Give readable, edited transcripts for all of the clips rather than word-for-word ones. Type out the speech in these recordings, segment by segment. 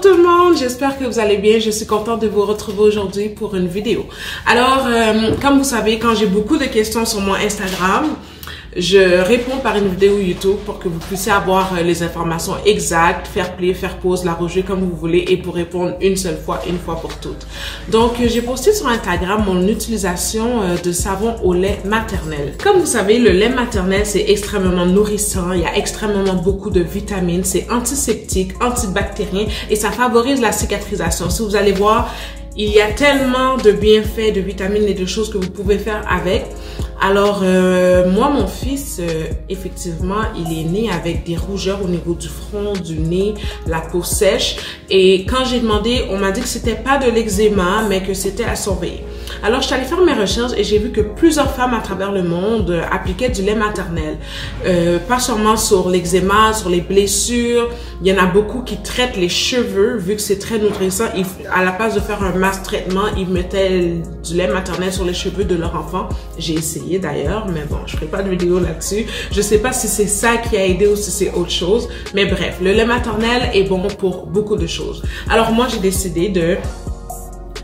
tout le monde, j'espère que vous allez bien. Je suis contente de vous retrouver aujourd'hui pour une vidéo. Alors, comme vous savez, quand j'ai beaucoup de questions sur mon Instagram, je réponds par une vidéo YouTube pour que vous puissiez avoir les informations exactes, faire play, faire pause, la rejouer comme vous voulez et pour répondre une seule fois, une fois pour toutes. Donc, j'ai posté sur Instagram mon utilisation de savon au lait maternel. Comme vous savez, le lait maternel, c'est extrêmement nourrissant, il y a extrêmement beaucoup de vitamines, c'est antiseptique, antibactérien et ça favorise la cicatrisation. Si vous allez voir, il y a tellement de bienfaits, de vitamines et de choses que vous pouvez faire avec. Alors, moi, mon fils, effectivement, il est né avec des rougeurs au niveau du front, du nez, la peau sèche. Et quand j'ai demandé, on m'a dit que c'était pas de l'eczéma, mais que c'était à surveiller. Alors, je suis allée faire mes recherches et j'ai vu que plusieurs femmes à travers le monde appliquaient du lait maternel. Pas seulement sur l'eczéma, sur les blessures. Il y en a beaucoup qui traitent les cheveux, vu que c'est très nourrissant. À la place de faire un mass traitement, ils mettaient du lait maternel sur les cheveux de leur enfant. J'ai essayé d'ailleurs, mais bon, je ferai pas de vidéo là-dessus. Je sais pas si c'est ça qui a aidé ou si c'est autre chose. Mais bref, le lait maternel est bon pour beaucoup de choses. Alors moi, j'ai décidé de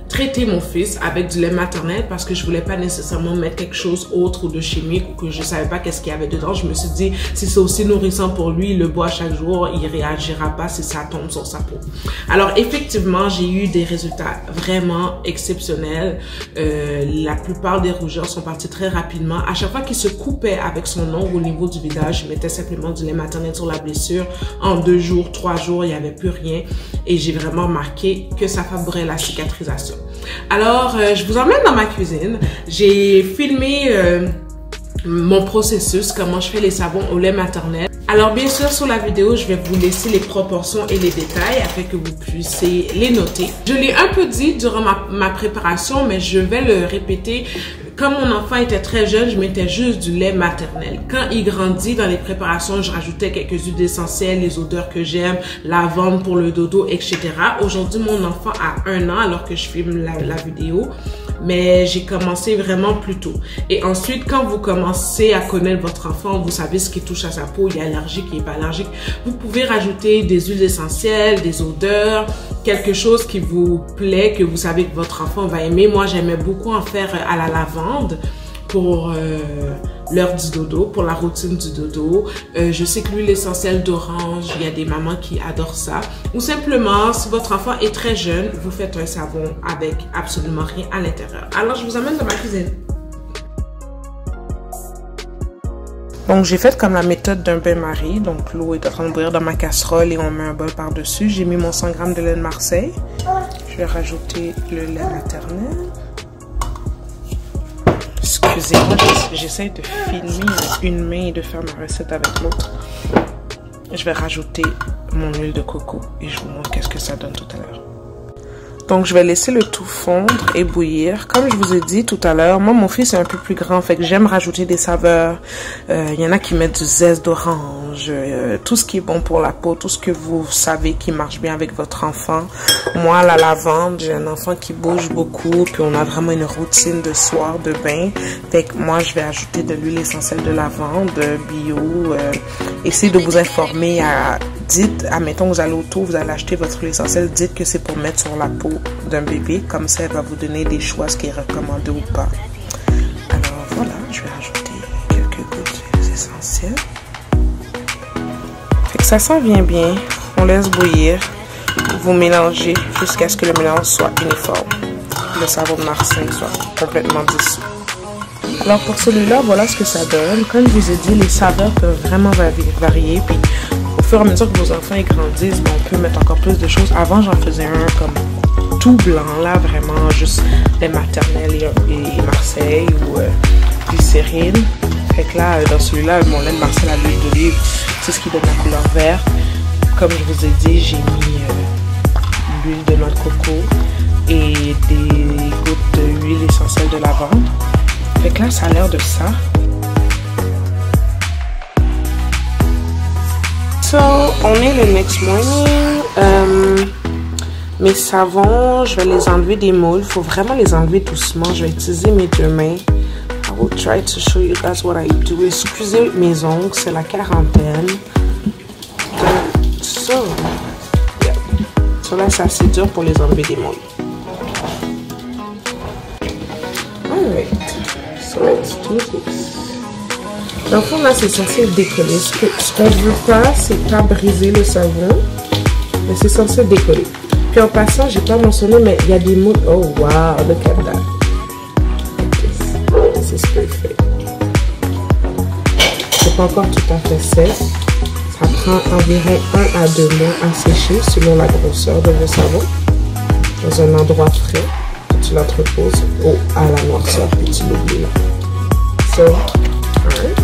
traiter mon fils avec du lait maternel parce que je voulais pas nécessairement mettre quelque chose autre ou de chimique ou que je savais pas qu'est-ce qu'il y avait dedans. Je me suis dit, si c'est aussi nourrissant pour lui, il le boit chaque jour, il réagira pas si ça tombe sur sa peau. Alors effectivement, j'ai eu des résultats vraiment exceptionnels. La plupart des rougeurs sont parties très rapidement. À chaque fois qu'il se coupait avec son ongle au niveau du visage, je mettais simplement du lait maternel sur la blessure. En 2 jours, 3 jours, il n'y avait plus rien. Et j'ai vraiment remarqué que ça favorisait la cicatrisation. Alors, je vous emmène dans ma cuisine. J'ai filmé mon processus, comment je fais les savons au lait maternel. Alors, bien sûr, sur la vidéo, je vais vous laisser les proportions et les détails afin que vous puissiez les noter. Je l'ai un peu dit durant ma préparation, mais je vais le répéter. Comme mon enfant était très jeune, je mettais juste du lait maternel. Quand il grandit dans les préparations, je rajoutais quelques huiles essentielles, les odeurs que j'aime, lavande pour le dodo, etc. Aujourd'hui, mon enfant a 1 an alors que je filme la vidéo. Mais j'ai commencé vraiment plus tôt. Et ensuite, quand vous commencez à connaître votre enfant, vous savez ce qui touche à sa peau, il est allergique, il n'est pas allergique, vous pouvez rajouter des huiles essentielles, des odeurs, quelque chose qui vous plaît, que vous savez que votre enfant va aimer. Moi, j'aimais beaucoup en faire à la lavande pour l'heure du dodo, pour la routine du dodo. Je sais que l'huile essentielle d'orange, il y a des mamans qui adorent ça. Ou simplement, si votre enfant est très jeune, vous faites un savon avec absolument rien à l'intérieur. Alors, je vous emmène dans ma cuisine. Donc, j'ai fait comme la méthode d'un bain-marie. Donc, l'eau est en train de bouillir dans ma casserole et on met un bol par-dessus. J'ai mis mon 100 g de lait de Marseille. Je vais rajouter le lait maternel. Excusez-moi, j'essaie de filmer avec une main et de faire ma recette avec l'autre. Je vais rajouter mon huile de coco et je vous montre qu'est-ce que ça donne tout à l'heure. Donc, je vais laisser le tout fondre et bouillir. Comme je vous ai dit tout à l'heure, moi, mon fils est un peu plus grand, fait que j'aime rajouter des saveurs. Il y en a qui mettent du zeste d'orange, tout ce qui est bon pour la peau, tout ce que vous savez qui marche bien avec votre enfant. Moi, la lavande, j'ai un enfant qui bouge beaucoup, puis on a vraiment une routine de soir de bain. Fait que moi, je vais ajouter de l'huile essentielle de lavande, bio. Essayez de vous informer. Dites, admettons, vous allez autour, vous allez acheter votre huile essentielle, dites que c'est pour mettre sur la peau d'un bébé, comme ça elle va vous donner des choix, ce qui est recommandé ou pas. Alors voilà, je vais rajouter quelques gouttes d'huile essentielle. Fait que ça sent bien, on laisse bouillir, vous mélangez jusqu'à ce que le mélange soit uniforme, le savon de Marseille soit complètement dissous. Alors pour celui-là, voilà ce que ça donne. Comme je vous ai dit, les saveurs peuvent vraiment varier, puis au fur et à mesure que vos enfants grandissent, ben, on peut mettre encore plus de choses. Avant, j'en faisais un comme tout blanc, là, vraiment juste lait maternel et Marseille ou glycérine. Fait que là, dans celui-là, mon lait de Marseille à l'huile d'olive, c'est ce qui donne la couleur verte. Comme je vous ai dit, j'ai mis l'huile de noix de coco et des gouttes d'huile essentielle de lavande. Fait que là, ça a l'air de ça. So, on est le next morning. Mes savons, je vais les enlever des moules. Il faut vraiment les enlever doucement. Je vais utiliser mes 2 mains. I will try to show you guys what I do. Excusez mes ongles, c'est la quarantaine. So, yeah. So là, c'est assez dur pour les enlever des moules. Alright. So let's do this. Dans le fond, là, c'est censé décoller. Ce qu'on veut pas, c'est pas briser le savon, mais c'est censé décoller. Puis en passant, j'ai pas mentionné, mais il y a des moules. Oh wow, look at that. This is perfect. C'est pas encore tout à fait sec. Ça prend environ 1 à 2 mois à sécher selon la grosseur de vos savons. Dans un endroit frais, tu l'entreposes à la noirceur, puis tu l'oublies là. So, alright.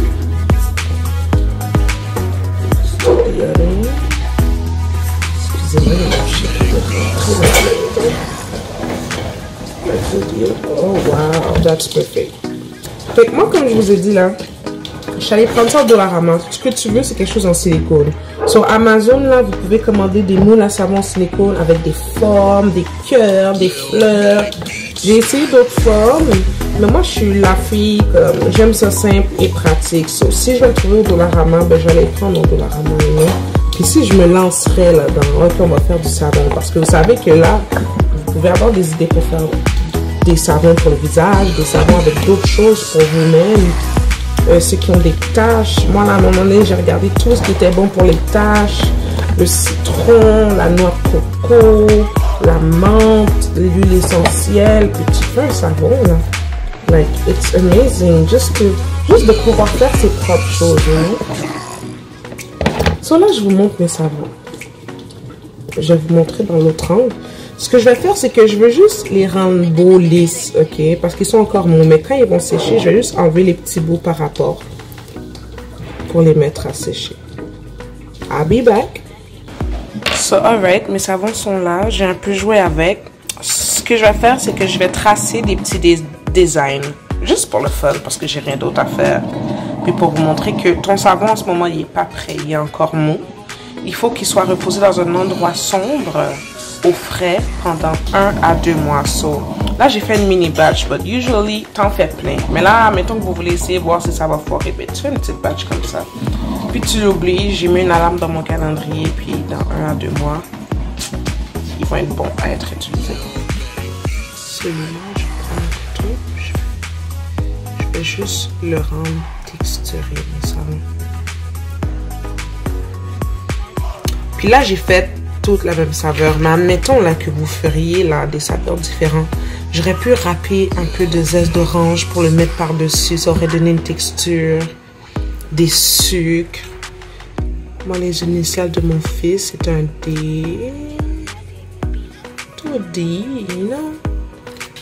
Excusez-moi, oh wow, that's perfect. Fait que moi, comme je vous ai dit là, je suis allée prendre ça au Dollarama. Ce que tu veux, c'est quelque chose en silicone. Sur Amazon, là, vous pouvez commander des moules à savon en silicone avec des formes, des cœurs, des fleurs. J'ai essayé d'autres formes, mais moi, je suis la fille, comme j'aime ça simple et pratique. So, si je vais le trouver au Dollarama, ben, je vais les prendre au Dollarama. Puis si je me lancerais là-dedans, ok, on va faire du savon. Parce que vous savez que là, vous pouvez avoir des idées pour faire des savons pour le visage, des savons avec d'autres choses pour vous-même. Ceux qui ont des taches. Moi, là, à un moment donné, j'ai regardé tout ce qui était bon pour les taches. Le citron, la noix de coco, la menthe, l'huile essentielle. Puis tu fais un savon, là. Like, it's amazing. Juste de pouvoir faire ses propres choses, hein. So là, je vous montre mes savons. Je vais vous montrer dans l'autre angle. Ce que je vais faire, c'est que je veux juste les rendre beaux, lisses, ok? Parce qu'ils sont encore mous. Mais quand ils vont sécher, je vais juste enlever les petits bouts par rapport pour les mettre à sécher. I'll be back. So, alright, mes savons sont là. J'ai un peu joué avec. Ce que je vais faire, c'est que je vais tracer des petits designs. Juste pour le fun, parce que j'ai rien d'autre à faire. Puis pour vous montrer que ton savon, en ce moment, il n'est pas prêt. Il est encore mou. Il faut qu'il soit reposé dans un endroit sombre, au frais, pendant 1 à 2 mois. So, là, j'ai fait une mini batch, but usually, t'en fais plein. Mais là, mettons que vous voulez essayer, voir si ça va foirer, ben, tu fais une petite batch comme ça. Puis tu l'oublies, j'ai mis une alarme dans mon calendrier, puis dans 1 à 2 mois, ils vont être bons à être utilisés. Celui-là, je prends un couteau, je vais juste le rendre texturé, mon savon. Puis là, j'ai fait toute la même saveur, mais admettons là que vous feriez là des saveurs différentes. J'aurais pu râper un peu de zeste d'orange pour le mettre par-dessus, ça aurait donné une texture, des sucres. Moi, les initiales de mon fils, c'est un D. Tout D, you know?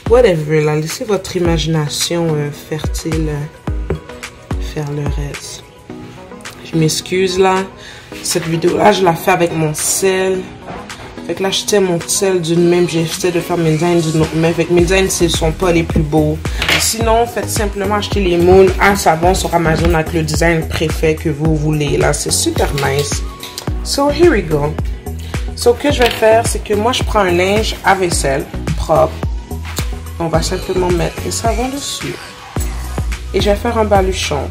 Whatever, là, laissez votre imagination fertile faire le reste. Je m'excuse là. Cette vidéo-là, je la fais avec mon sel. Fait que là, je tiens mon sel d'une main, j'essaie de faire mes designs d'une autre main. Fait que mes designs, ce ne sont pas les plus beaux. Sinon, faites simplement acheter les moules à savon sur Amazon avec le design préfet que vous voulez. Là, c'est super nice. So, here we go. So, ce que je vais faire, c'est que moi, je prends un linge à vaisselle propre. On va simplement mettre les savons dessus. Et je vais faire un baluchon.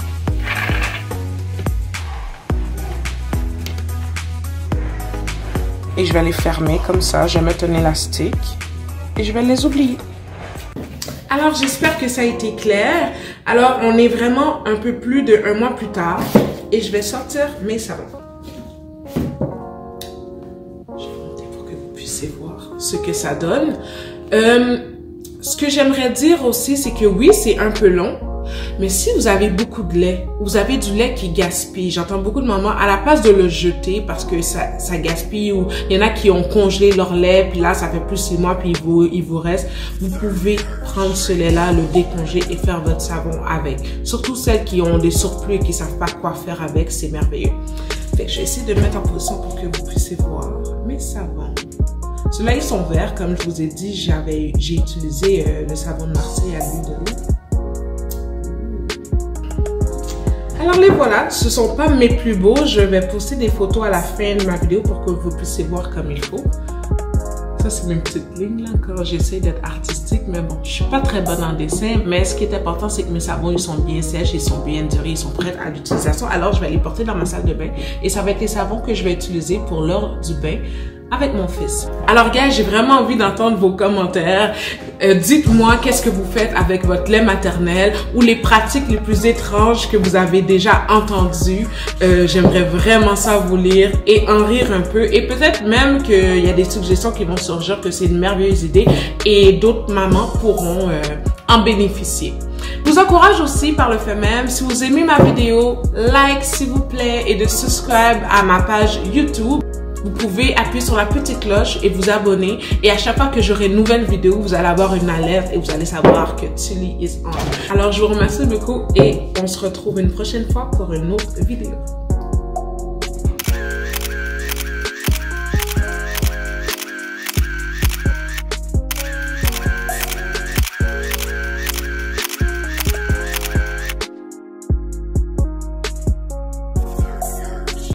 Et je vais les fermer comme ça. Je vais mettre un élastique. Et je vais les oublier. Alors, j'espère que ça a été clair. Alors, on est vraiment un peu plus de 1 mois plus tard. Et je vais sortir mes savons. Je vais monter pour que vous puissiez voir ce que ça donne. Ce que j'aimerais dire aussi, c'est que oui, c'est un peu long. Mais si vous avez beaucoup de lait, vous avez du lait qui gaspille, j'entends beaucoup de mamans, à la place de le jeter parce que ça gaspille, ou il y en a qui ont congelé leur lait, puis là, ça fait plus 6 mois, puis il vous reste, vous pouvez prendre ce lait-là, le décongeler et faire votre savon avec. Surtout celles qui ont des surplus et qui savent pas quoi faire avec, c'est merveilleux. Fait que je vais essayer de mettre en position pour que vous puissiez voir mes savons. Ceux-là, ils sont verts, comme je vous ai dit, j'ai utilisé le savon de Marseille à l'huile d'olive. Alors les voilà, ce ne sont pas mes plus beaux. Je vais poster des photos à la fin de ma vidéo pour que vous puissiez voir comme il faut. Ça, c'est mes petites lignes là. Encore, j'essaie d'être artistique, mais bon, je ne suis pas très bonne en dessin. Mais ce qui est important, c'est que mes savons, ils sont bien sèches, ils sont bien durés, ils sont prêts à l'utilisation. Alors, je vais les porter dans ma salle de bain. Et ça va être les savons que je vais utiliser pour l'heure du bain avec mon fils. Alors gars, j'ai vraiment envie d'entendre vos commentaires. Dites-moi qu'est-ce que vous faites avec votre lait maternel ou les pratiques les plus étranges que vous avez déjà entendues. J'aimerais vraiment ça vous lire et en rire un peu, et peut-être même qu'il y a des suggestions qui vont surgir, que c'est une merveilleuse idée et d'autres mamans pourront en bénéficier. Je vous encourage aussi par le fait même, si vous aimez ma vidéo, like s'il vous plaît et de subscribe à ma page YouTube. Vous pouvez appuyer sur la petite cloche et vous abonner. Et à chaque fois que j'aurai une nouvelle vidéo, vous allez avoir une alerte et vous allez savoir que Tilly is on. Alors, je vous remercie beaucoup et on se retrouve une prochaine fois pour une autre vidéo.